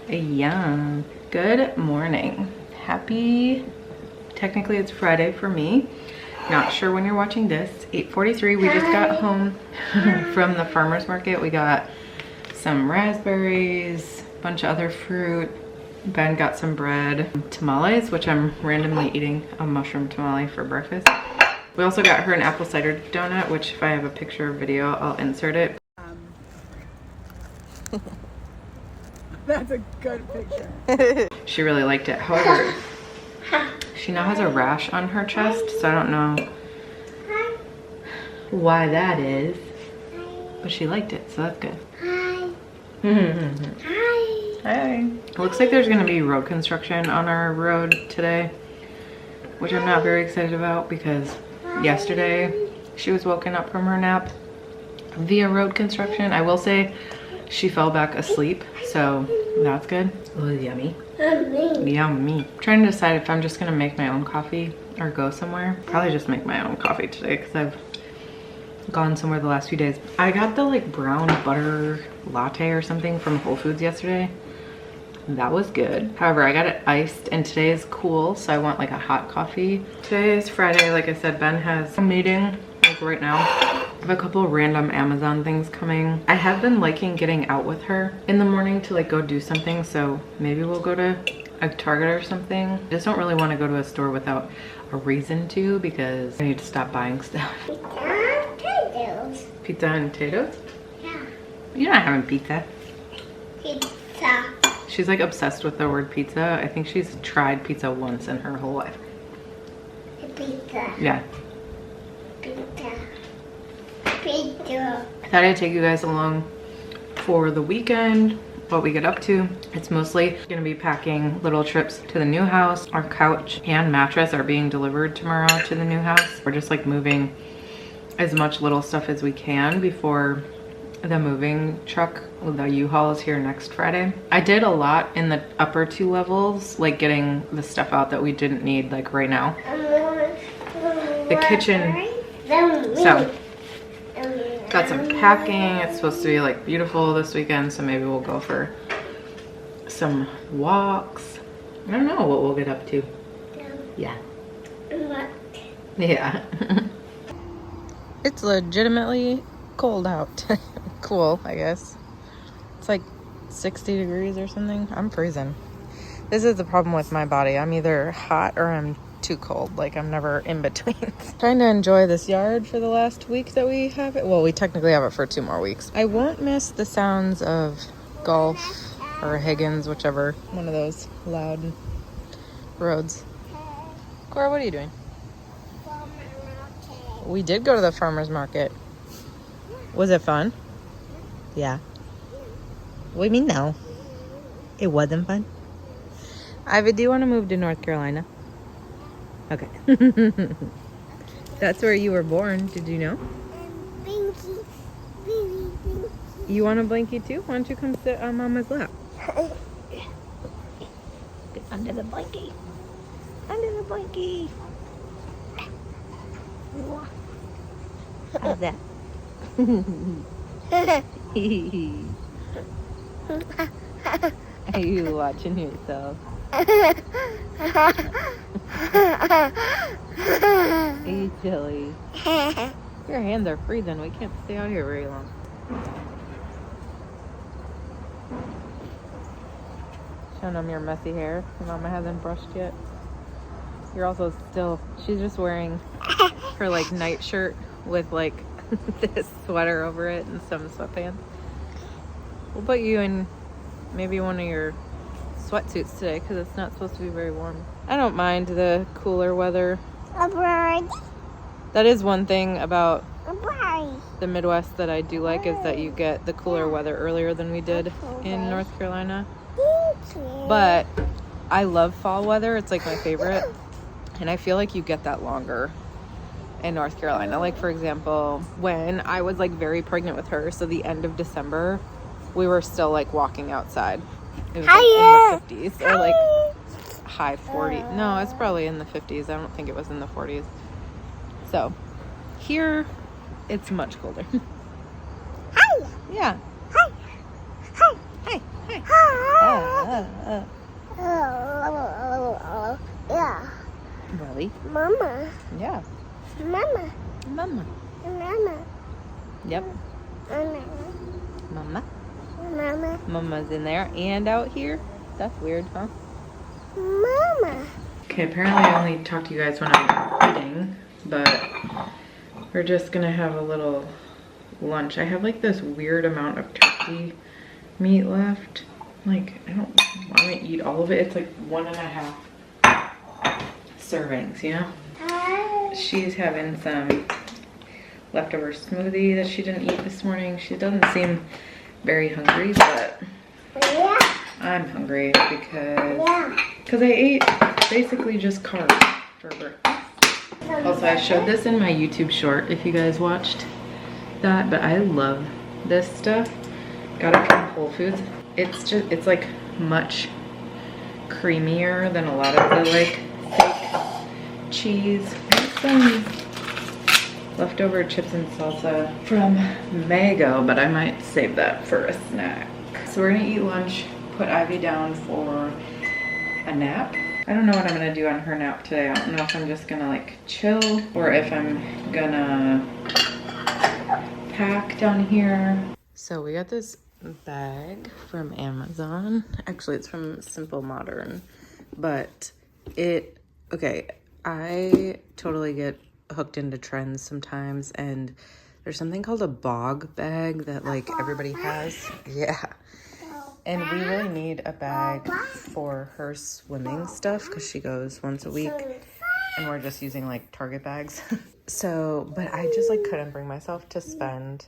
Yum. Good morning. Technically it's Friday for me. Not sure when you're watching this. 8:43. We just got home from the farmer's market. We got some raspberries, a bunch of other fruit. Ben got some bread, tamales, which I'm randomly eating a mushroom tamale for breakfast. We also got her an apple cider donut, which if I have a picture or video, I'll insert it. That's a good picture. She really liked it. However, she now has a rash on her chest, so I don't know why that is, but she liked it, so that's good. Hi. Hi. Hi. It looks like there's gonna be road construction on our road today, which I'm not very excited about because yesterday she was woken up from her nap via road construction. I will say she fell back asleep, so that's good. It was yummy. Yummy. I'm trying to decide if I'm just gonna make my own coffee or go somewhere. Probably just make my own coffee today because I've gone somewhere the last few days. I got the like brown butter latte or something from Whole Foods yesterday. That was good. However, I got it iced and today is cool, so I want like a hot coffee. Today is Friday. Like I said, Ben has a meeting like right now. I have a couple of random Amazon things coming. I have been liking getting out with her in the morning to like go do something, so maybe we'll go to a Target or something. I just don't really want to go to a store without a reason to because I need to stop buying stuff. Potatoes. Pizza and potatoes? Yeah. You're not having pizza. Pizza. She's like obsessed with the word pizza. I think she's tried pizza once in her whole life. Pizza. Yeah. Pizza. Pizza. I thought I'd take you guys along for the weekend, what we get up to. It's mostly gonna be packing little trips to the new house. Our couch and mattress are being delivered tomorrow to the new house. We're just like moving as much little stuff as we can before the moving truck, the U-Haul, is here next Friday. I did a lot in the upper 2 levels, like getting the stuff out that we didn't need like right now. The kitchen, so got some packing. It's supposed to be like beautiful this weekend, so maybe we'll go for some walks. I don't know what we'll get up to. Yeah. Yeah. It's legitimately cold out. Cool, I guess. It's like 60 degrees or something. I'm freezing. This is the problem with my body. I'm either hot or I'm too cold. Like I'm never in between. Trying to enjoy this yard for the last week that we have it. Well, we technically have it for 2 more weeks. I won't miss the sounds of golf or Higgins, whichever one of those loud roads. Cora, what are you doing? We did go to the farmer's market. Was it fun? Yeah. What do you mean no? It wasn't fun? Ivy, do you want to move to North Carolina? Okay. That's where you were born. Did you know? Binky. Binky. You want a blankie too? Why don't you come sit on Mama's lap? Get under the blankie. Under the blankie. How's that? Are you watching yourself? Are you silly? Your hands are freezing. We can't stay out here very long. Showing them your messy hair. Your mama hasn't brushed yet. You're also still, she's just wearing her like night shirt with like this sweater over it and some sweatpants. We'll put you in maybe one of your sweatsuits today because it's not supposed to be very warm. I don't mind the cooler weather. A bird. That is one thing about A bird. the Midwest that I do like is that you get the cooler weather earlier than we did in North Carolina. But I love fall weather. It's like my favorite. And I feel like you get that longer in North Carolina. Like for example, when I was like very pregnant with her, so the end of December, we were still like walking outside. It was like in the 50s or like high 40s. No, it's probably in the 50s. I don't think it was in the 40s. So here it's much colder. Hi. Yeah. Hi. Hi. Hi. Hi. Mama. Yeah. Mama. Mama. Mama. Yep. Mama. Mama. Mama. Mama's in there and out here. That's weird, huh? Mama. Okay, apparently I only talk to you guys when I'm eating, but we're just gonna have a little lunch. I have like this weird amount of turkey meat left. Like, I don't want to eat all of it. It's like 1.5 servings, you know? She's having some leftover smoothie that she didn't eat this morning. She doesn't seem very hungry, but I'm hungry because I ate basically just carbs for breakfast. Also, I showed this in my YouTube short if you guys watched that, but I love this stuff. Got it from Whole Foods. It's like much creamier than a lot of the like fake cheese. And some leftover chips and salsa from Mango, but I might save that for a snack. So we're gonna eat lunch, put Ivy down for a nap. I don't know what I'm gonna do on her nap today. I don't know if I'm just gonna like chill or if I'm gonna pack down here. So we got this bag from Amazon. Actually, it's from Simple Modern, but okay, I totally get hooked into trends sometimes, and there's something called a bog bag that like everybody has. Yeah. And we really need a bag for her swimming stuff because she goes once a week and we're just using like Target bags. So, but I just like couldn't bring myself to spend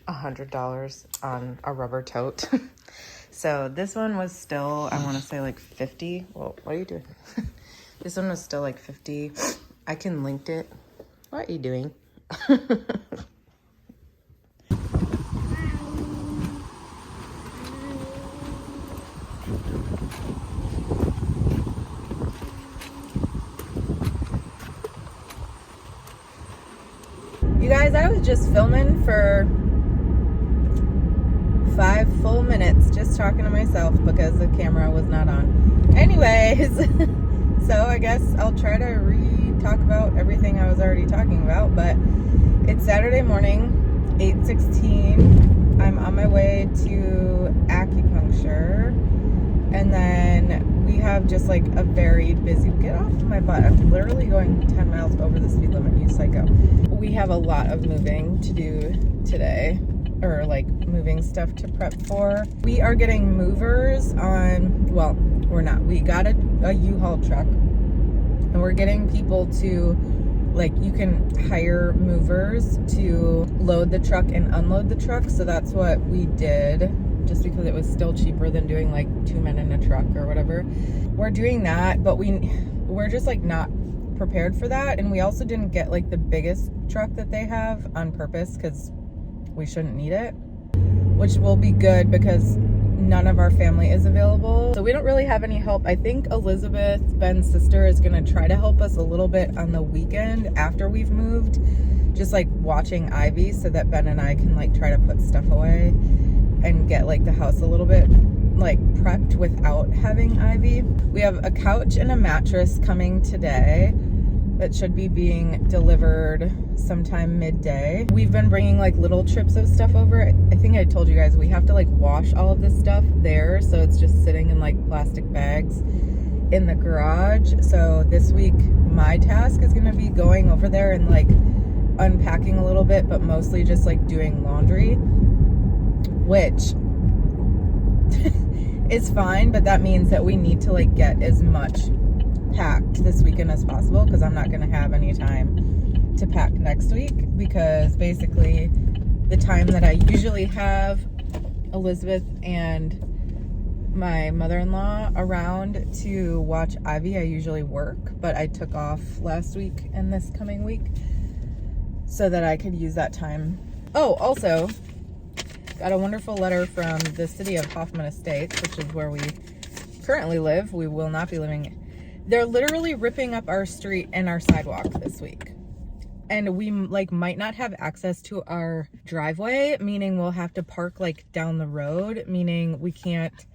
$100 on a rubber tote. So this one was still, I want to say like 50. Well, what are you doing? This one was still like 50. I can link it. What are you doing? You guys, I was just filming for 5 full minutes just talking to myself because the camera was not on. Anyways, so I guess I'll try to talk about everything I was already talking about, but it's Saturday morning, 8:16. I'm on my way to acupuncture, and then we have just like a very busy, get off my butt, I'm literally going 10 miles over the speed limit, you psycho. We have a lot of moving to do today, or like moving stuff to prep for. We are getting movers on, well, we're not, we got a U-Haul truck, and we're getting people to, like, you can hire movers to load the truck and unload the truck. So that's what we did, just because it was still cheaper than doing like 2 men in a truck or whatever. We're doing that, but we're just like not prepared for that. And we also didn't get like the biggest truck that they have on purpose because we shouldn't need it, which will be good because none of our family is available. So we don't really have any help. I think Elizabeth, Ben's sister, is gonna try to help us a little bit on the weekend after we've moved, just like watching Ivy so that Ben and I can like try to put stuff away and get like the house a little bit like prepped without having Ivy. We have a couch and a mattress coming today that should be being delivered sometime midday. We've been bringing like little trips of stuff over. I think I told you guys we have to like wash all of this stuff there, so it's just sitting in like plastic bags in the garage. So this week my task is gonna be going over there and like unpacking a little bit, but mostly just like doing laundry, which is fine, but that means that we need to like get as much packed this weekend as possible, because I'm not going to have any time to pack next week, because basically the time that I usually have Elizabeth and my mother-in-law around to watch Ivy, I usually work, but I took off last week and this coming week so that I could use that time. Oh, also got a wonderful letter from the city of Hoffman Estates, which is where we currently live. We will not be living. They're literally ripping up our street and our sidewalk this week. And we like might not have access to our driveway, meaning we'll have to park like down the road, meaning we can't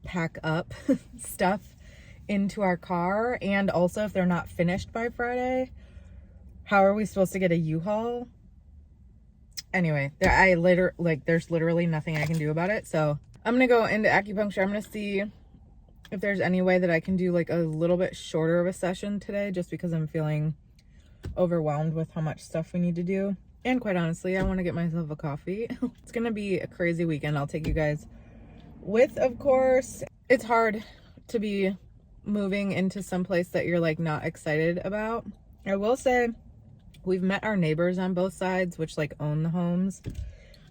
pack up stuff into our car, and also if they're not finished by Friday, how are we supposed to get a U-Haul? Anyway, there's literally nothing I can do about it. So I'm gonna go into acupuncture. I'm gonna see if there's any way that I can do like a little bit shorter of a session today, just because I'm feeling overwhelmed with how much stuff we need to do. And quite honestly, I want to get myself a coffee. It's gonna be a crazy weekend. I'll take you guys with, of course. It's hard to be moving into some place that you're like not excited about. I will say we've met our neighbors on both sides, which like own the homes,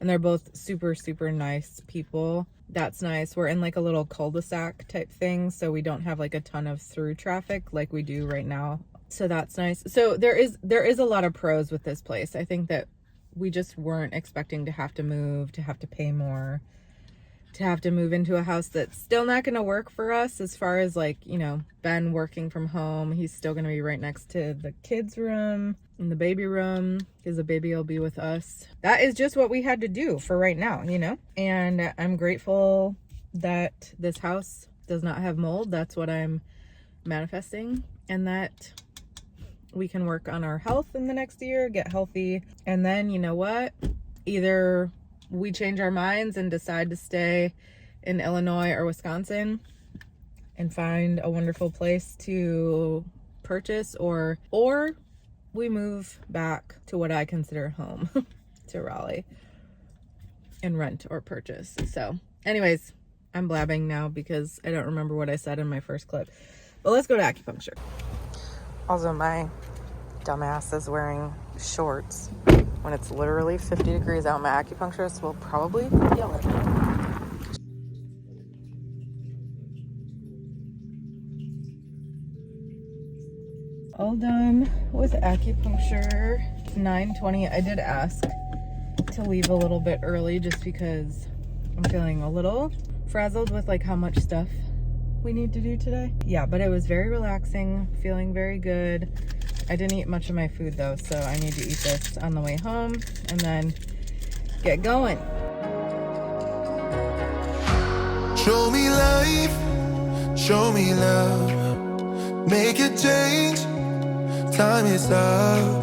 and they're both super, super nice people. That's nice. We're in like a little cul-de-sac type thing, so we don't have like a ton of through traffic like we do right now. So that's nice. So there is a lot of pros with this place. I think that we just weren't expecting to have to move, to have to pay more, to have to move into a house that's still not going to work for us as far as like, you know, Ben working from home. He's still going to be right next to the kids' room and the baby room, because the baby will be with us. That is just what we had to do for right now, you know? And I'm grateful that this house does not have mold. That's what I'm manifesting, and that we can work on our health in the next year, get healthy. And then, you know what? Either we change our minds and decide to stay in Illinois or Wisconsin and find a wonderful place to purchase, or we move back to what I consider home, to Raleigh, and rent or purchase. So anyways, I'm blabbing now because I don't remember what I said in my first clip. But let's go to acupuncture. Also, my dumbass is wearing shorts when it's literally 50 degrees out. My acupuncturist will probably yell at me. All done with acupuncture. It's 9:20. I did ask to leave a little bit early just because I'm feeling a little frazzled with like how much stuff we need to do today. Yeah, but it was very relaxing, feeling very good. I didn't eat much of my food though, so I need to eat this on the way home and then get going. Show me life, show me love, make a change, time is up.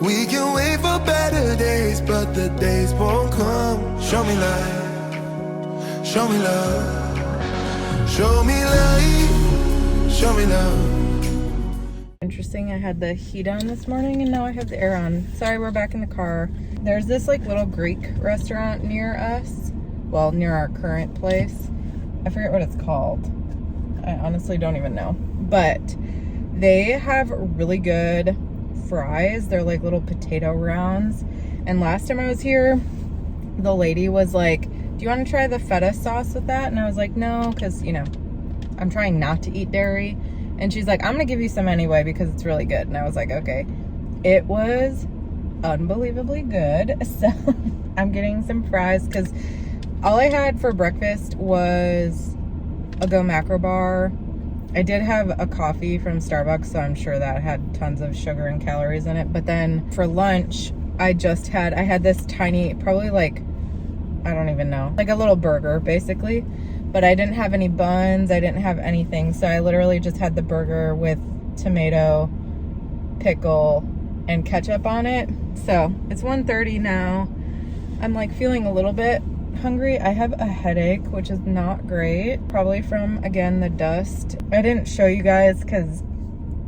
We can wait for better days, but the days won't come. Show me life, show me love, show me life, show me love. Interesting, I had the heat on this morning and now I have the air on. Sorry, we're back in the car. There's this like little Greek restaurant near us. Well, near our current place. I forget what it's called. I honestly don't even know. But they have really good fries. They're like little potato rounds. And last time I was here, the lady was like, do you want to try the feta sauce with that? And I was like, no, because, you know, I'm trying not to eat dairy. And she's like, I'm going to give you some anyway because it's really good. And I was like, okay. It was unbelievably good. So I'm getting some fries because all I had for breakfast was a Go Macro bar. I did have a coffee from Starbucks, so I'm sure that had tons of sugar and calories in it. But then for lunch, I had this tiny, probably like, I don't even know, like a little burger basically. But I didn't have any buns, I didn't have anything. So I literally just had the burger with tomato, pickle, and ketchup on it. So it's 1:30 now. I'm like feeling a little bit hungry. I have a headache, which is not great. Probably from, again, the dust. I didn't show you guys because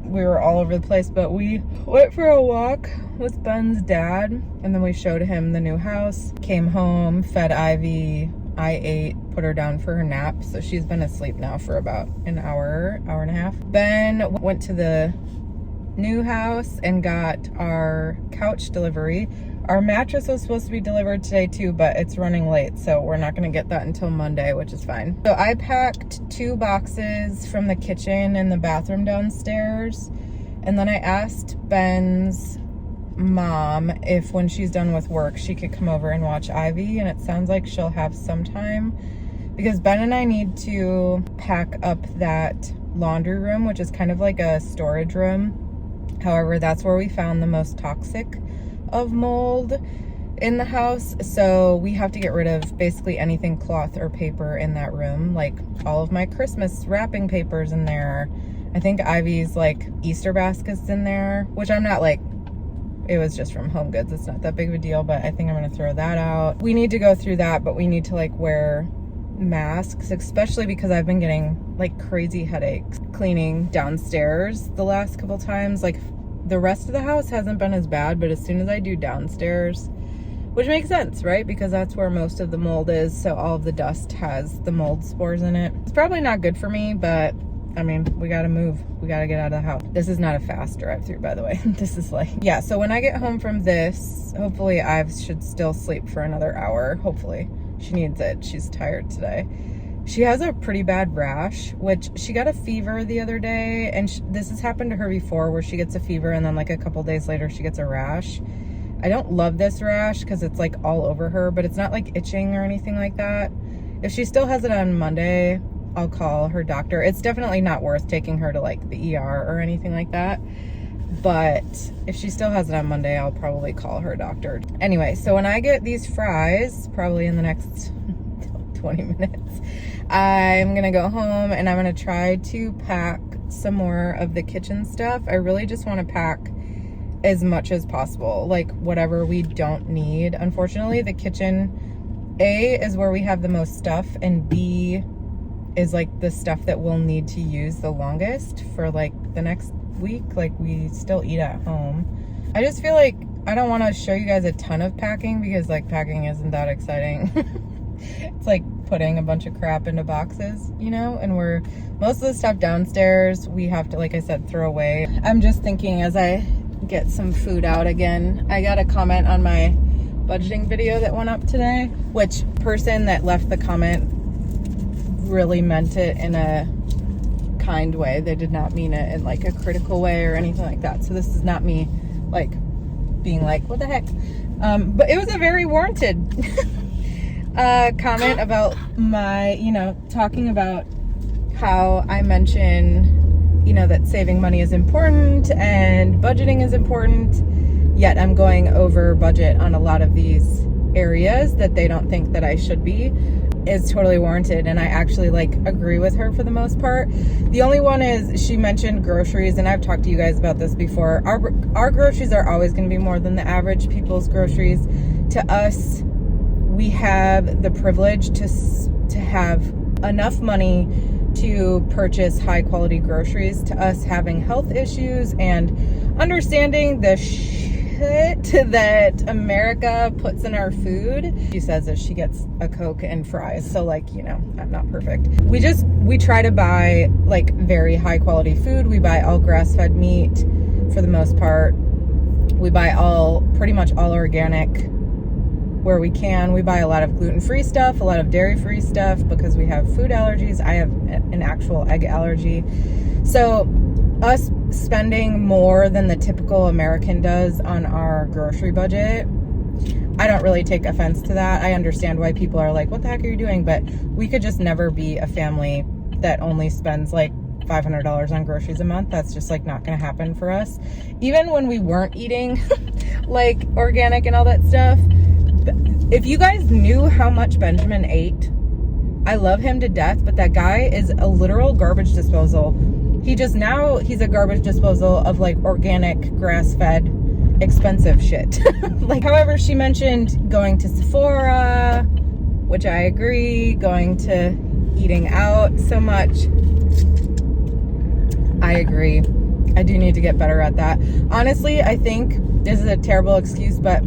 we were all over the place, but we went for a walk with Ben's dad, and then we showed him the new house. Came home, fed Ivy, I ate, put her down for her nap, so she's been asleep now for about an hour and a half. Ben went to the new house and got our couch delivery. Our mattress was supposed to be delivered today too, but it's running late, so we're not gonna get that until Monday, which is fine. So I packed 2 boxes from the kitchen and the bathroom downstairs, and then I asked Ben's mom if when she's done with work she could come over and watch Ivy, and it sounds like she'll have some time because Ben and I need to pack up that laundry room, which is kind of like a storage room. However, that's where we found the most toxic of mold. in the house, so we have to get rid of basically anything cloth or paper in that room. Like all of my Christmas wrapping papers in there. I think Ivy's like Easter baskets in there, which I'm not like, it was just from Home Goods. It's not that big of a deal, but I think I'm gonna throw that out. We need to go through that, but we need to like wear masks, especially because I've been getting like crazy headaches cleaning downstairs the last couple times. Like the rest of the house hasn't been as bad, but as soon as I do downstairs, which makes sense, right? Because that's where most of the mold is. So all of the dust has the mold spores in it. It's probably not good for me, but I mean, we gotta move. We gotta get out of the house. This is not a fast drive through, by the way. This is like, yeah. So when I get home from this, hopefully I should still sleep for another hour. Hopefully. She needs it. She's tired today. She has a pretty bad rash, which she got a fever the other day. And this has happened to her before where she gets a fever and then like a couple days later she gets a rash. I don't love this rash because it's like all over her, but it's not like itching or anything like that. If she still has it on Monday, I'll call her doctor. It's definitely not worth taking her to like the ER or anything like that. But if she still has it on Monday, I'll probably call her doctor. Anyway, so when I get these fries, probably in the next 20 minutes, I'm gonna go home and I'm gonna try to pack some more of the kitchen stuff. I really just want to pack as much as possible, like whatever we don't need. Unfortunately, the kitchen, A, is where we have the most stuff, and B is like the stuff that we'll need to use the longest for like the next week. Like we still eat at home. I just feel like I don't want to show you guys a ton of packing because like packing isn't that exciting. It's like putting a bunch of crap into boxes, you know, and most of the stuff downstairs we have to, like I said, throw away. I'm just thinking as I get some food out again, I got a comment on my budgeting video that went up today, which person that left the comment really meant it in a kind way. They did not mean it in like a critical way or anything like that. So this is not me like being like, what the heck? But it was a very warranted comment about my, you know, talking about how I mention, you know, that saving money is important and budgeting is important, yet I'm going over budget on a lot of these areas that they don't think that I should be, is totally warranted. And I actually like agree with her for the most part. The only one is she mentioned groceries, and I've talked to you guys about this before. Our groceries are always going to be more than the average people's groceries. To us, we have the privilege to have enough money to purchase high quality groceries. To us, having health issues and understanding the shit that America puts in our food. She says that she gets a Coke and fries. So like, you know, I'm not perfect. We try to buy like very high quality food. We buy all grass-fed meat for the most part. We buy pretty much all organic where we can. We buy a lot of gluten-free stuff, a lot of dairy-free stuff because we have food allergies. I have an actual egg allergy. So us spending more than the typical American does on our grocery budget, I don't really take offense to that. I understand why people are like, what the heck are you doing? But we could just never be a family that only spends like $500 on groceries a month. That's just like not gonna happen for us. Even when we weren't eating like organic and all that stuff, if you guys knew how much Benjamin ate, I love him to death, but that guy is a literal garbage disposal. He's a garbage disposal of like organic, grass-fed, expensive shit. Like, however, she mentioned going to Sephora, which I agree, going to eating out so much. I agree. I do need to get better at that. Honestly, I think this is a terrible excuse, but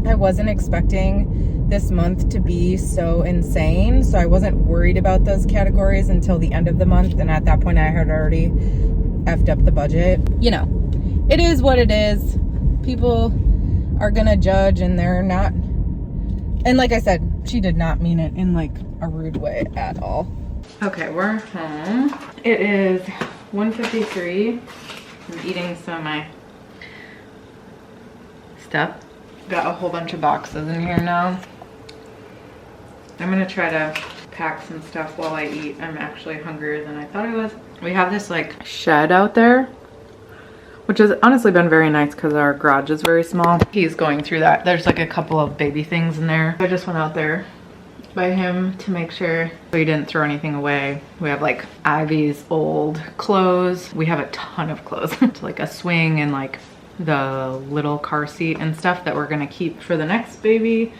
I wasn't expecting this month to be so insane, so I wasn't worried about those categories until the end of the month, and at that point I had already effed up the budget. You know, it is what it is. People are gonna judge, and they're not, and like I said, she did not mean it in like a rude way at all. Okay, we're home. It is 1:53. I'm eating some of my stuff. Got a whole bunch of boxes in here now. I'm gonna try to pack some stuff while I eat. I'm actually hungrier than I thought I was. We have this like shed out there, which has honestly been very nice because our garage is very small. He's going through that. There's like a couple of baby things in there. I just went out there by him to make sure we didn't throw anything away. We have like Ivy's old clothes. We have a ton of clothes. Like a swing and like the little car seat and stuff that we're gonna keep for the next baby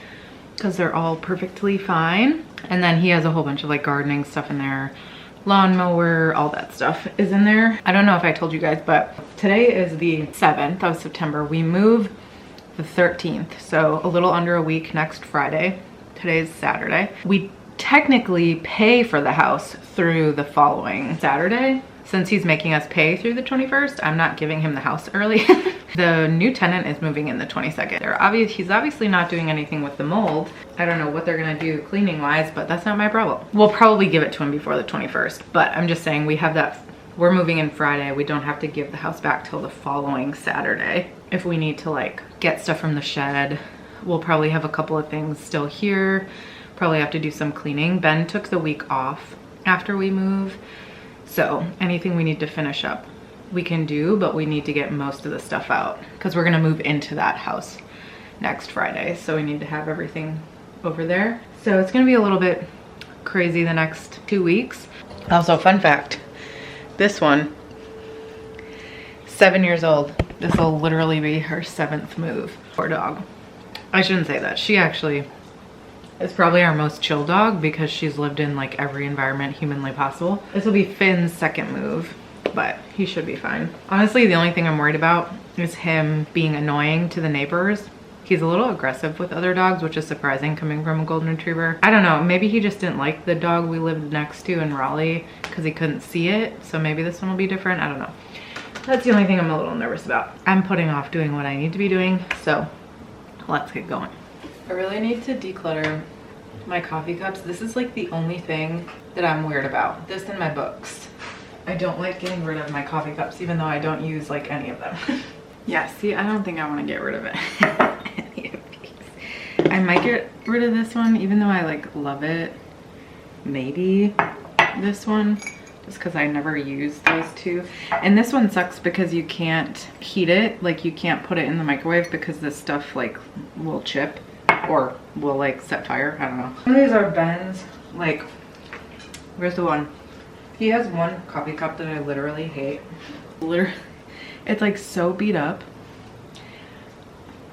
because they're all perfectly fine. And then he has a whole bunch of like gardening stuff in there. Lawnmower, all that stuff is in there. I don't know if I told you guys, but today is the 7th of September. We move the 13th, so a little under a week next Friday. Today's Saturday. We technically pay for the house through the following Saturday. Since he's making us pay through the 21st, I'm not giving him the house early. The new tenant is moving in the 22nd. He's obviously not doing anything with the mold. I don't know what they're gonna do cleaning wise, but that's not my problem. We'll probably give it to him before the 21st, but I'm just saying we have that. We're moving in Friday. We don't have to give the house back till the following Saturday. If we need to like get stuff from the shed, we'll probably have a couple of things still here. Probably have to do some cleaning. Ben took the week off after we move. So anything we need to finish up, we can do, but we need to get most of the stuff out because we're gonna move into that house next Friday. So we need to have everything over there. So it's gonna be a little bit crazy the next 2 weeks. Also, fun fact, this one, 7 years old. This will literally be her 7th move. Poor dog. I shouldn't say that. She actually is probably our most chill dog because she's lived in like every environment humanly possible. This will be Finn's 2nd move, but he should be fine. Honestly, the only thing I'm worried about is him being annoying to the neighbors. He's a little aggressive with other dogs, which is surprising coming from a golden retriever. I don't know, maybe he just didn't like the dog we lived next to in Raleigh because he couldn't see it. So maybe this one will be different, I don't know. That's the only thing I'm a little nervous about. I'm putting off doing what I need to be doing, so let's get going. I really need to declutter my coffee cups. This is like the only thing that I'm weird about. This and my books. I don't like getting rid of my coffee cups, even though I don't use like any of them. Yeah, see, I don't think I want to get rid of it. Any of these. I might get rid of this one, even though I like love it. Maybe this one, just because I never use those two. And this one sucks because you can't heat it. Like you can't put it in the microwave because this stuff like will chip or will like set fire. I don't know. Some of these are Ben's. Like, where's the one? He has one coffee cup that I literally hate. It's like so beat up,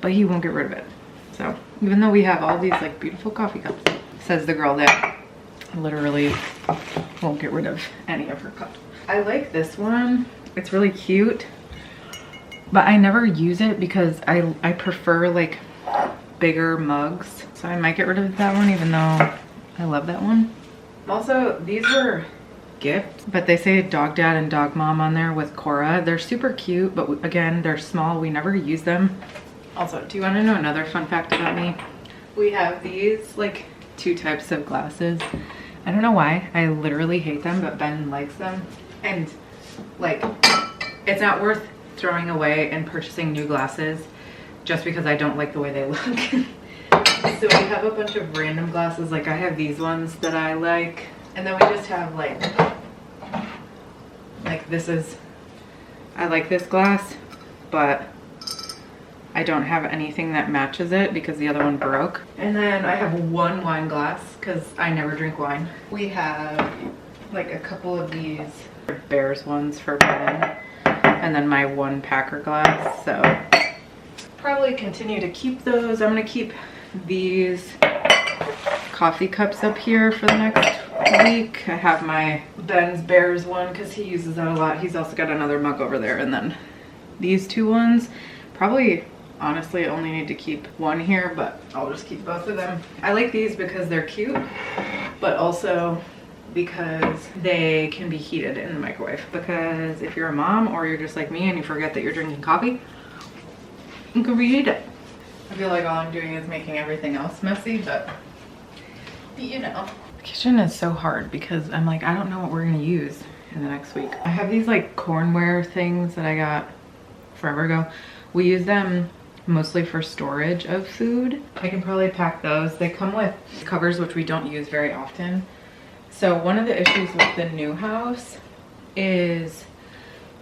but he won't get rid of it. So even though we have all these like beautiful coffee cups, says the girl that literally won't get rid of any of her cups. I like this one. It's really cute, but I never use it because I prefer like bigger mugs. So I might get rid of that one, even though I love that one. Also, these were gifts, but they say dog dad and dog mom on there with Cora. They're super cute, but again, they're small. We never use them. Also, do you want to know another fun fact about me? We have these like 2 types of glasses. I don't know why. I literally hate them, but Ben likes them. And like, it's not worth throwing away and purchasing new glasses just because I don't like the way they look. So we have a bunch of random glasses. Like I have these ones that I like. And then we just have like this is, I like this glass, but I don't have anything that matches it because the other one broke. And then I have one wine glass because I never drink wine. We have like a couple of these Bears ones for Ben, and then my one Packer glass. So probably continue to keep those. I'm gonna keep these coffee cups up here for the next week. I have my Ben's Bears one because he uses that a lot. He's also got another mug over there, and then these 2 ones. Probably honestly only need to keep one here, but I'll just keep both of them. I like these because they're cute, but also because they can be heated in the microwave. Because if you're a mom or you're just like me and you forget that you're drinking coffee, you can reheat it. I feel like all I'm doing is making everything else messy, but you know. The kitchen is so hard because I'm like, I don't know what we're gonna use in the next week. I have these like cornware things that I got forever ago. We use them mostly for storage of food. I can probably pack those. They come with covers, which we don't use very often. So one of the issues with the new house is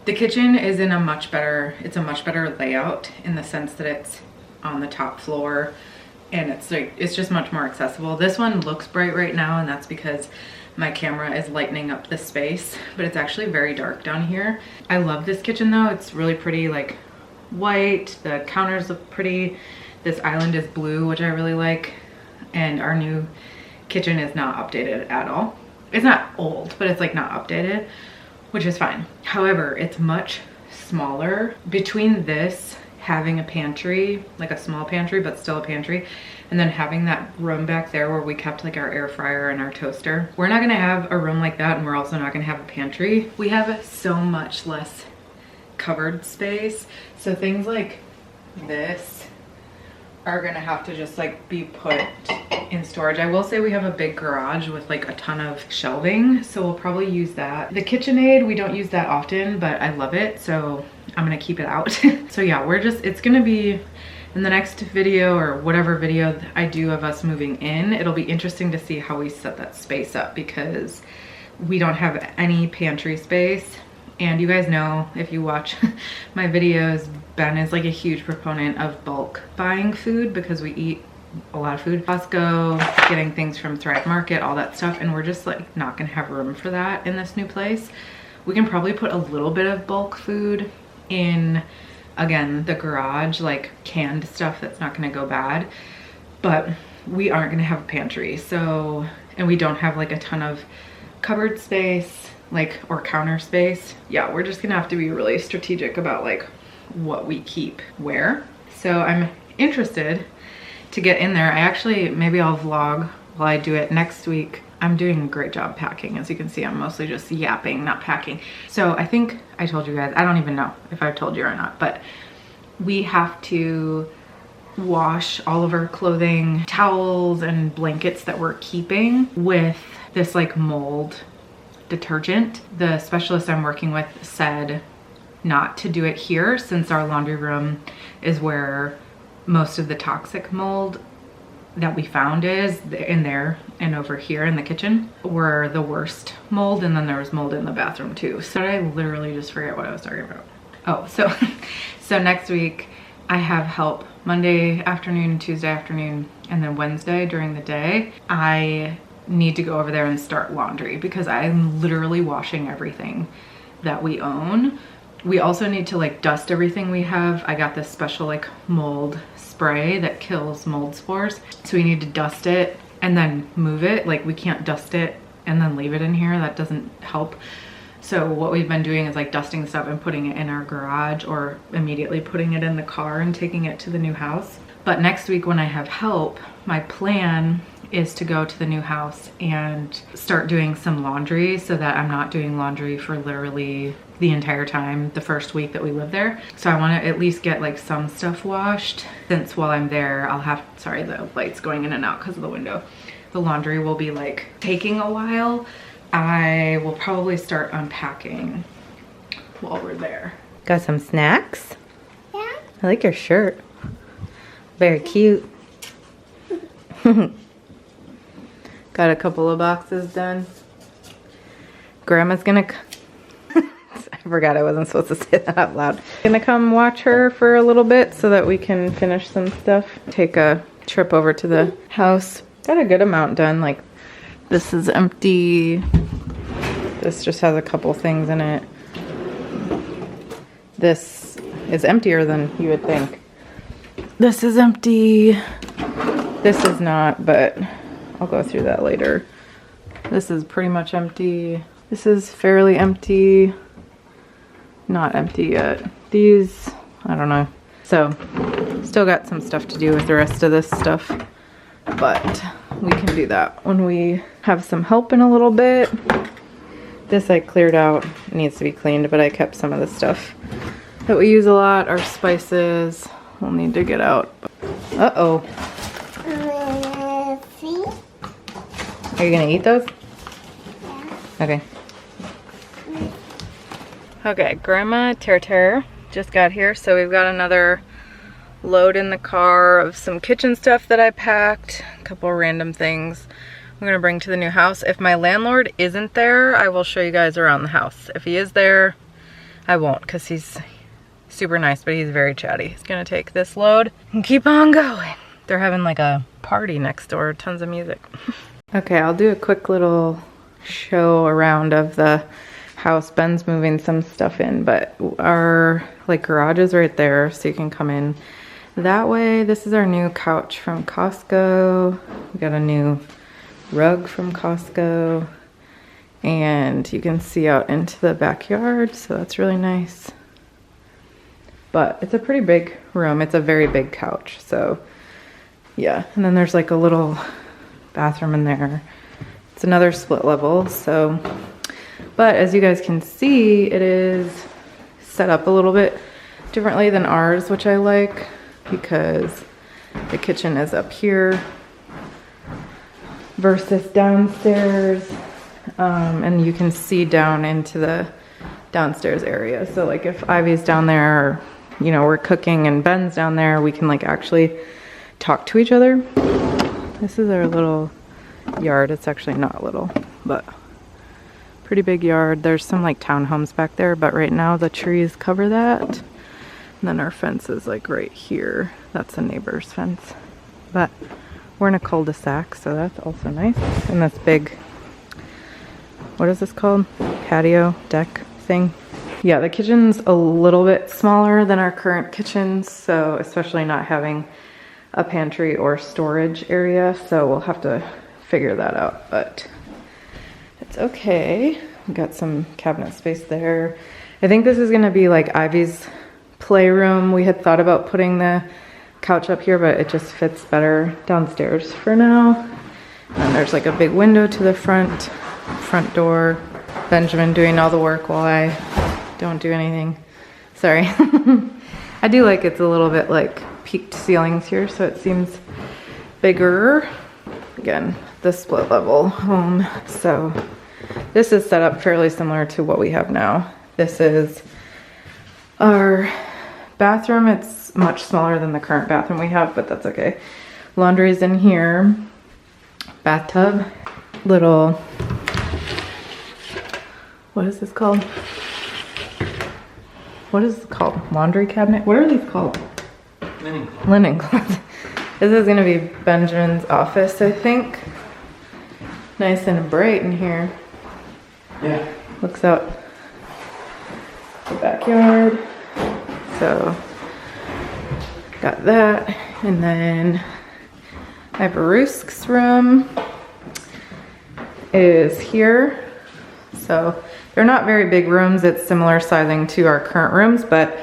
The kitchen is in a much better layout in the sense that it's on the top floor and it's just much more accessible. This one looks bright right now, and that's because my camera is lightening up the space, but it's actually very dark down here. I love this kitchen though. It's really pretty, like white. The counters look pretty. This island is blue, which I really like. And our new kitchen is not updated at all. It's not old, but it's like not updated, which is fine. However, it's much smaller. Between this having a pantry, like a small pantry, but still a pantry, and then having that room back there where we kept like our air fryer and our toaster. We're not gonna have a room like that, and we're also not gonna have a pantry. We have so much less cupboard space. So things like this are gonna have to just like be put in storage. I will say we have a big garage with like a ton of shelving, so we'll probably use that. The KitchenAid, we don't use that often, but I love it, so I'm gonna keep it out. So yeah, it's gonna be in the next video or whatever video I do of us moving in. It'll be interesting to see how we set that space up because we don't have any pantry space. And you guys know, if you watch my videos, Ben is like a huge proponent of bulk buying food because we eat a lot of food. Costco, getting things from Thrive Market, all that stuff. And we're just like not gonna have room for that in this new place. We can probably put a little bit of bulk food in, again, the garage, like canned stuff that's not gonna go bad. But we aren't gonna have a pantry. So, and we don't have like a ton of cupboard space, like, or counter space. Yeah, we're just gonna have to be really strategic about like what we keep where. So I'm interested to get in there. I actually, maybe I'll vlog while I do it next week. I'm doing a great job packing. As you can see, I'm mostly just yapping, not packing. So I think I told you guys, I don't even know if I've told you or not, but we have to wash all of our clothing, towels and blankets that we're keeping with this like mold detergent. The specialist I'm working with said not to do it here since our laundry room is where most of the toxic mold that we found is in there, and over here in the kitchen were the worst mold, and then there was mold in the bathroom too. So I literally just forget what I was talking about. Oh, so next week I have help Monday afternoon, Tuesday afternoon, and then Wednesday during the day. I need to go over there and start laundry because I'm literally washing everything that we own. We also need to like dust everything we have. I got this special like mold spray that kills mold spores. So we need to dust it and then move it. Like we can't dust it and then leave it in here. That doesn't help. So what we've been doing is like dusting stuff and putting it in our garage or immediately putting it in the car and taking it to the new house. But next week when I have help, my plan is to go to the new house and start doing some laundry so that I'm not doing laundry for literally the entire time the first week that we live there. So I want to at least get like some stuff washed, since while I'm there I'll have, sorry, the light's going in and out because of the window. The laundry will be like taking a while. I will probably start unpacking while we're there. Got some snacks? Yeah. I like your shirt. Very cute. Got a couple of boxes done. Grandma's gonna I forgot I wasn't supposed to say that out loud. Gonna come watch her for a little bit so that we can finish some stuff. Take a trip over to the house. Got a good amount done. Like, this is empty. This just has a couple things in it. This is emptier than you would think. This is empty. This is not, but I'll go through that later. This is pretty much empty. This is fairly empty. Not empty yet. These, I don't know. So, still got some stuff to do with the rest of this stuff, but we can do that when we have some help in a little bit. This I cleared out. It needs to be cleaned, but I kept some of the stuff that we use a lot. Our spices we'll need to get out. Uh-oh. Are you gonna eat those? Yeah. Okay. Okay, Grandma Ter just got here, so we've got another load in the car of some kitchen stuff that I packed, a couple random things I'm gonna bring to the new house. If my landlord isn't there, I will show you guys around the house. If he is there, I won't because he's super nice, but he's very chatty. He's gonna take this load and keep on going. They're having like a party next door, tons of music. Okay, I'll do a quick little show around of the house. Ben's moving some stuff in, but our like garage is right there, so you can come in that way. This is our new couch from Costco. We got a new rug from Costco, and you can see out into the backyard, so that's really nice. But it's a pretty big room. It's a very big couch, so yeah. And then there's like a little bathroom in there. It's another split level, so, but as you guys can see, it is set up a little bit differently than ours, which I like, because the kitchen is up here versus downstairs, and you can see down into the downstairs area. So like if Ivy's down there, or, you know, we're cooking and Ben's down there, we can like actually talk to each other. This is our little yard. It's actually not little, but pretty big yard. There's some like townhomes back there, but right now the trees cover that. And then our fence is like right here. That's a neighbor's fence, but we're in a cul-de-sac, so that's also nice. And this big, what is this called? Patio deck thing. Yeah, the kitchen's a little bit smaller than our current kitchen, so especially not having a pantry or storage area, so we'll have to figure that out, but it's okay. We got some cabinet space there. I think this is gonna be like Ivy's playroom. We had thought about putting the couch up here, but it just fits better downstairs for now. And there's like a big window to the front door. Benjamin doing all the work while I don't do anything. Sorry. I do like it's a little bit like peaked ceilings here, so it seems bigger. Again, the split level home. So this is set up fairly similar to what we have now. This is our bathroom. It's much smaller than the current bathroom we have, but that's okay. Laundry's in here. Bathtub. Little, what is this called? What is it called? Laundry cabinet? What are these called? Linen closet. This is gonna be Benjamin's office, I think. Nice and bright in here. Yeah. Looks out the backyard. So, got that. And then I have Rusk's room is here. So, they're not very big rooms. It's similar sizing to our current rooms, but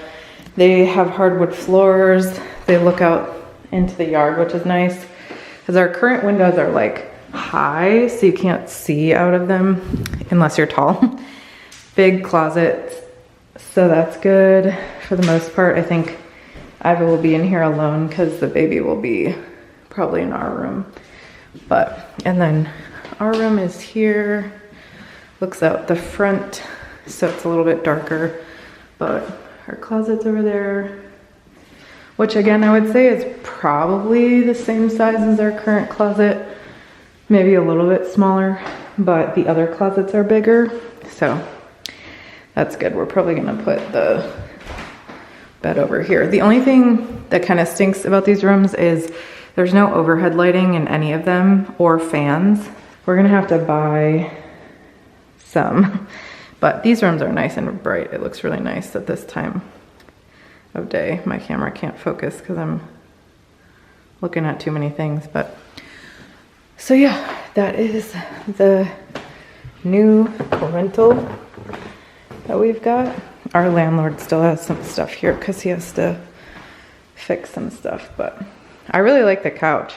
they have hardwood floors. They look out into the yard, which is nice, because our current windows are like high, so you can't see out of them unless you're tall. Big closets, so that's good for the most part. I think Ivy will be in here alone because the baby will be probably in our room. But, and then our room is here, looks out the front, so it's a little bit darker, but our closet's over there, which again, I would say is probably the same size as our current closet, maybe a little bit smaller, but the other closets are bigger, so that's good. We're probably gonna put the bed over here. The only thing that kind of stinks about these rooms is there's no overhead lighting in any of them or fans. We're gonna have to buy some, but these rooms are nice and bright. It looks really nice at this time of day. My camera can't focus because I'm looking at too many things, but so yeah, that is the new rental that we've got. Our landlord still has some stuff here because he has to fix some stuff, but I really like the couch.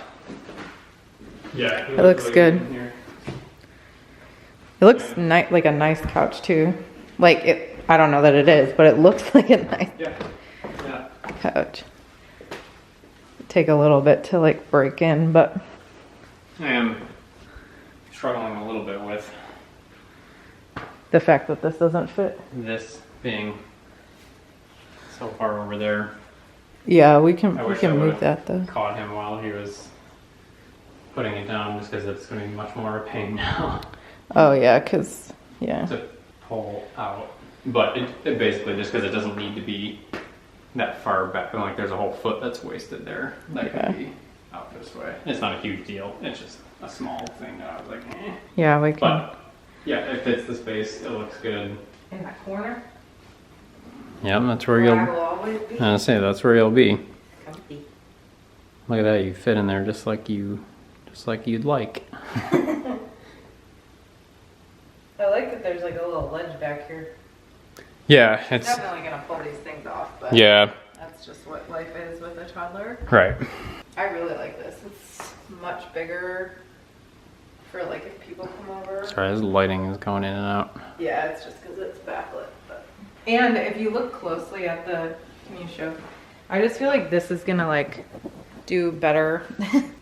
Yeah, it looks good. It looks like a nice couch too. Like it, I don't know that it is, but it looks like a nice couch. Take a little bit to like break in, but I am struggling a little bit with the fact that this doesn't fit. this being so far over there. Yeah, we can I move that though. Caught him while he was putting it down, just because it's going to be much more of a pain now Oh yeah, cause yeah. to pull out. But it basically, just because it doesn't need to be that far back, and like there's a whole foot that's wasted there that could be out this way. It's not a huge deal. It's just a small thing that I was like, eh. Yeah, we can. But yeah, it fits the space. It looks good. In that corner? Yeah, that's where you'll. I will always be. I say that's where you'll be. Comfy. Look at that, you fit in there just like you'd like. I like that there's like a little ledge back here. Yeah, it's Definitely gonna pull these things off, but yeah, that's just what life is with a toddler. right. I really like this. It's much bigger for like if people come over. Sorry, this lighting is going in and out. Yeah, it's just because it's backlit. But. And if you look closely at the, can you show? I just feel like this is gonna like do better.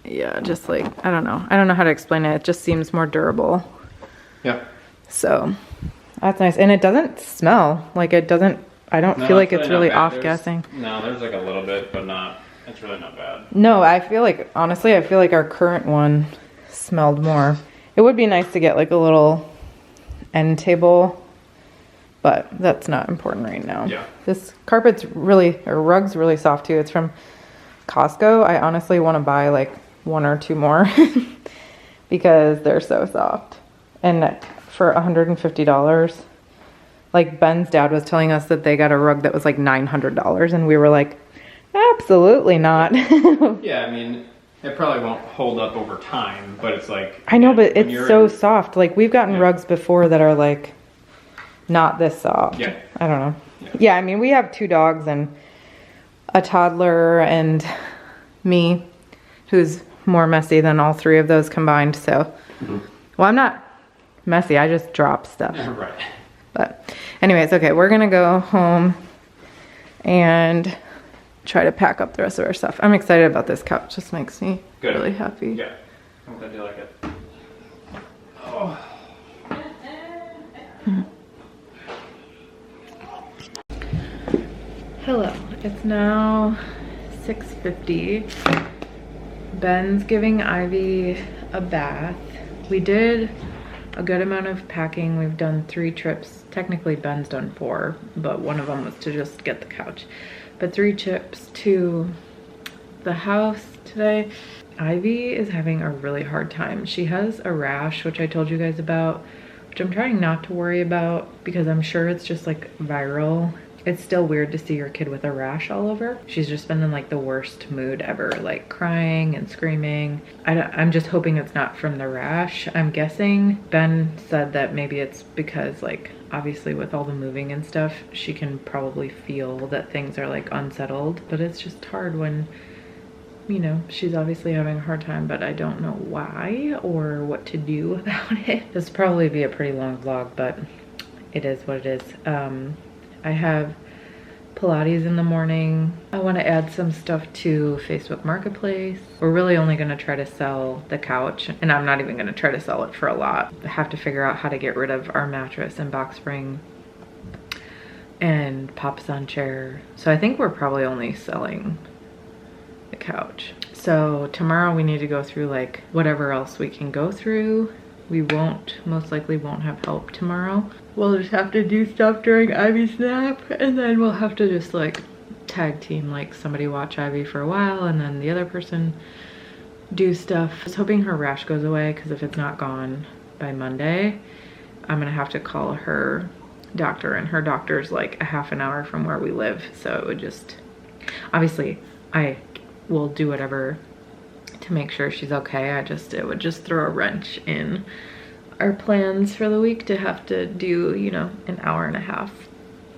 Yeah, just like, I don't know how to explain it. It just seems more durable. Yeah. So that's nice. And it doesn't smell like it doesn't, I don't feel like it's really off-gassing. No, there's like a little bit, but it's really not bad. No, I feel like, honestly, I feel like our current one smelled more. It would be nice to get like a little end table, but that's not important right now. Yeah. This rug's really soft too. It's from Costco. I honestly want to buy like 1 or 2 more because they're so soft. And for $150, like Ben's dad was telling us that they got a rug that was like $900 and we were like, absolutely not. Yeah, I mean, it probably won't hold up over time, but it's like, I know, but it's so soft. Like we've gotten rugs before that are like not this soft. Yeah. I don't know. Yeah, I mean, we have 2 dogs and a toddler and me, who's more messy than all 3 of those combined. So, well, I'm not messy. I just drop stuff. Right. But anyways, okay, we're going to go home and try to pack up the rest of our stuff. I'm excited about this couch. Just makes me really happy. Yeah. I'm glad you like it. Oh. Hello, it's now 6:50. Ben's giving Ivy a bath. We did a good amount of packing. We've done 3 trips. Technically Ben's done 4, but one of them was to just get the couch. But 3 trips to the house today. Ivy is having a really hard time. She has a rash, which I told you guys about, which I'm trying not to worry about because I'm sure it's just like viral. It's still weird to see your kid with a rash all over. She's just been in like the worst mood ever, like crying and screaming. I'm just hoping it's not from the rash. I'm guessing Ben said that maybe it's because like obviously with all the moving and stuff, she can probably feel that things are like unsettled, but it's just hard when, you know, she's obviously having a hard time, but I don't know why or what to do about it. This will probably be a pretty long vlog, but it is what it is. I have Pilates in the morning. I want to add some stuff to Facebook Marketplace. We're really only going to try to sell the couch, and I'm not even going to try to sell it for a lot. I have to figure out how to get rid of our mattress and box spring and pop sun chair. So I think we're probably only selling the couch. So tomorrow we need to go through like whatever else we can go through. We most likely won't have help tomorrow. We'll just have to do stuff during Ivy's nap, and then we'll have to just like tag team, like somebody watch Ivy for a while and then the other person do stuff. I was hoping her rash goes away because if it's not gone by Monday, I'm gonna have to call her doctor, and her doctor's like a half an hour from where we live. So it would just, obviously I will do whatever to make sure she's okay. It would just throw a wrench in our plans for the week to have to do, you know, an hour-and-a-half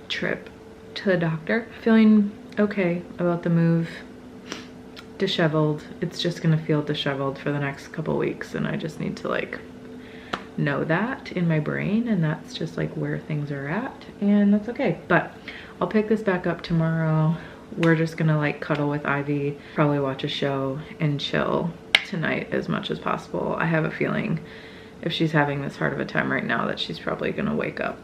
trip to the doctor. Feeling okay about the move. Disheveled. It's just gonna feel disheveled for the next couple weeks, and I just need to like know that in my brain, and that's just like where things are at, and that's okay. But I'll pick this back up tomorrow. We're just gonna like cuddle with Ivy, probably watch a show and chill tonight as much as possible. I have a feeling if she's having this hard of a time right now that she's probably gonna wake up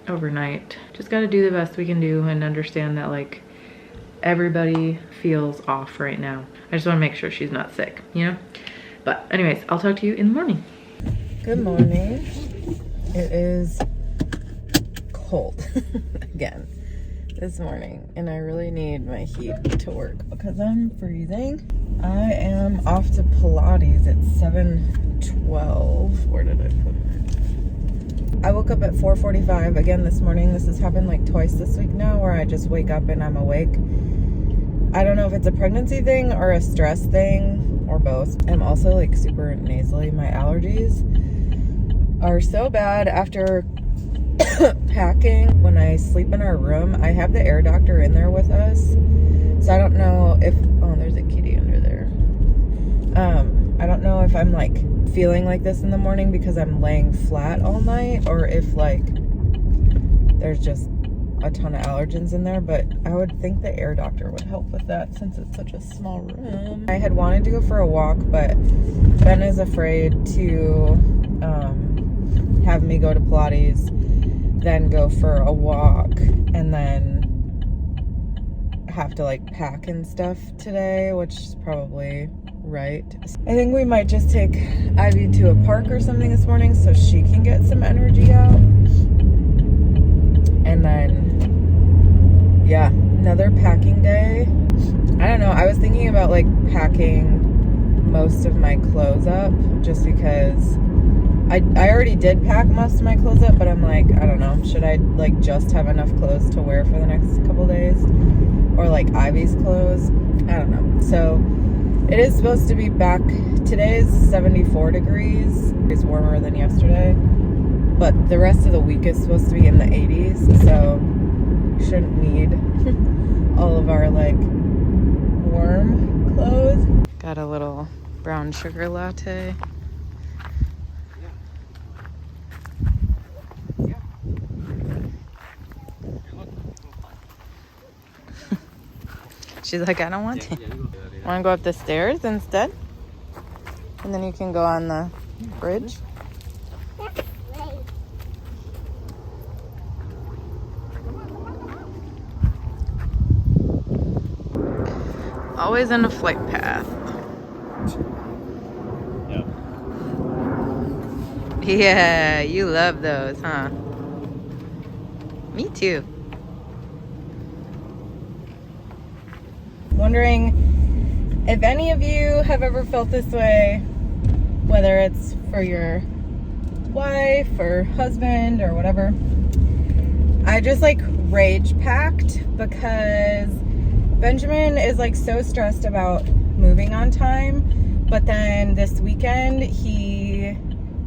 overnight. Just gotta do the best we can do and understand that like everybody feels off right now. I just wanna make sure she's not sick, you know? But anyways, I'll talk to you in the morning. Good morning. It is cold again this morning, and I really need my heat to work because I'm freezing. I am off to Pilates at 7:12. Where did I put it? I woke up at 4:45 again this morning. This has happened like twice this week now, where I just wake up and I'm awake. I don't know if it's a pregnancy thing or a stress thing or both. I'm also like super nasally. My allergies are so bad after packing. When I sleep in our room, I have the air doctor in there with us, so I don't know if, oh, there's a kitty under there. I don't know if I'm like feeling like this in the morning because I'm laying flat all night, or if like there's just a ton of allergens in there, but I would think the air doctor would help with that since it's such a small room. I had wanted to go for a walk, but Ben is afraid to have me go to Pilates, then go for a walk, and then have to like pack and stuff today, which is probably right. I think we might just take Ivy to a park or something this morning so she can get some energy out. And then, yeah, another packing day. I don't know, I was thinking about like packing most of my clothes up just because I already did pack most of my clothes up, but I'm like, I don't know, should I like just have enough clothes to wear for the next couple days? Or like Ivy's clothes? I don't know. So it is supposed to be back, today is 74 degrees. It's warmer than yesterday, but the rest of the week is supposed to be in the 80s, so shouldn't need all of our like warm clothes. Got a little brown sugar latte. She's like, I don't want to. Want to go up the stairs instead? And then you can go on the bridge. Always in a flight path. Yeah, you love those, huh? Me too. Wondering if any of you have ever felt this way, whether it's for your wife or husband or whatever. I just like rage packed because Benjamin is like so stressed about moving on time, but then this weekend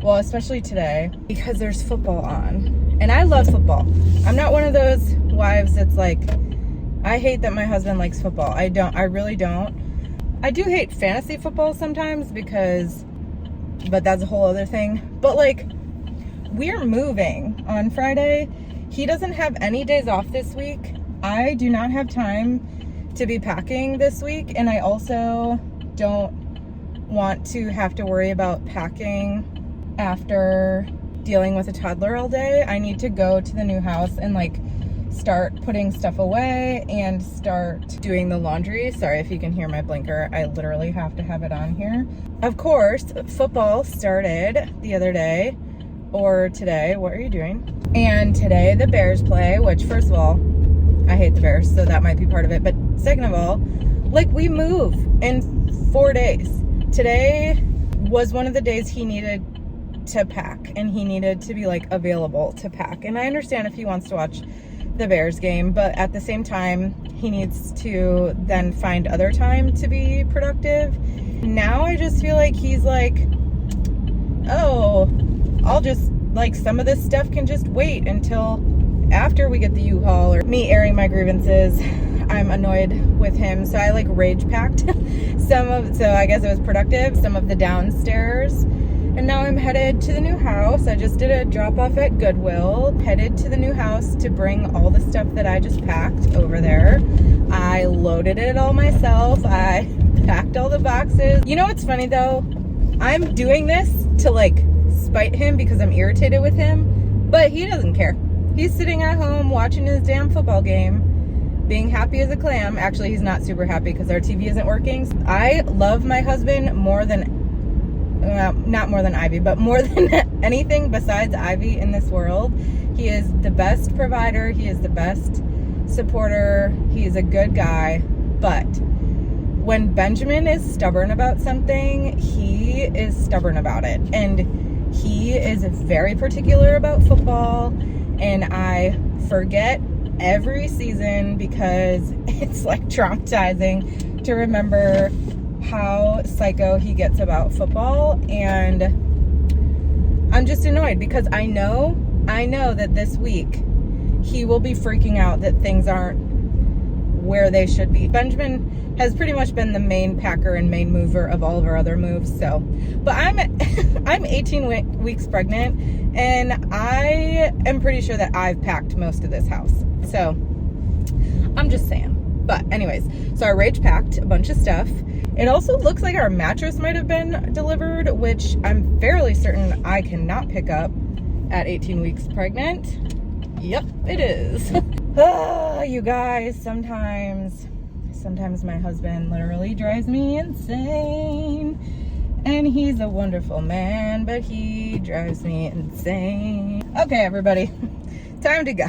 well, especially today, because there's football on, and I love football. I'm not one of those wives that's like, I hate that my husband likes football. I really don't. I do hate fantasy football sometimes but that's a whole other thing. But like, we're moving on Friday. He doesn't have any days off this week. I do not have time to be packing this week, and I also don't want to have to worry about packing after dealing with a toddler all day. I need to go to the new house and like start putting stuff away and start doing the laundry. Sorry if you can hear my blinker. I literally have to have it on here. Of course, football started the other day, or today. What are you doing? And today the Bears play, which first of all, I hate the Bears, so that might be part of it. But second of all, like, we move in 4 days. Today was one of the days he needed to pack, and he needed to be like available to pack. And I understand if he wants to watch the Bears game, but at the same time, he needs to then find other time to be productive. Now I just feel like he's like, oh, I'll just, like, some of this stuff can just wait until after we get the U-Haul, or me airing my grievances. I'm annoyed with him, so I like rage packed so I guess it was productive, some of the downstairs. And now I'm headed to the new house. I just did a drop off at Goodwill, headed to the new house to bring all the stuff that I just packed over there. I loaded it all myself. I packed all the boxes. You know what's funny though? I'm doing this to like spite him because I'm irritated with him, but he doesn't care. He's sitting at home watching his damn football game, being happy as a clam. Actually, he's not super happy because our TV isn't working. I love my husband more than not more than Ivy, but more than anything besides Ivy in this world. He is the best provider. He is the best supporter. He is a good guy. But when Benjamin is stubborn about something, he is stubborn about it. And he is very particular about football. And I forget every season because it's like traumatizing to remember how psycho he gets about football. And I'm just annoyed because I know that this week he will be freaking out that things aren't where they should be. Benjamin has pretty much been the main packer and main mover of all of our other moves. So, but I'm 18 weeks pregnant, and I am pretty sure that I've packed most of this house. So I'm just saying. But anyways, so our Rach packed a bunch of stuff. It also looks like our mattress might have been delivered, which I'm fairly certain I cannot pick up at 18 weeks pregnant. Yep, it is. You guys, sometimes my husband literally drives me insane. And he's a wonderful man, but he drives me insane. Okay, everybody, time to go.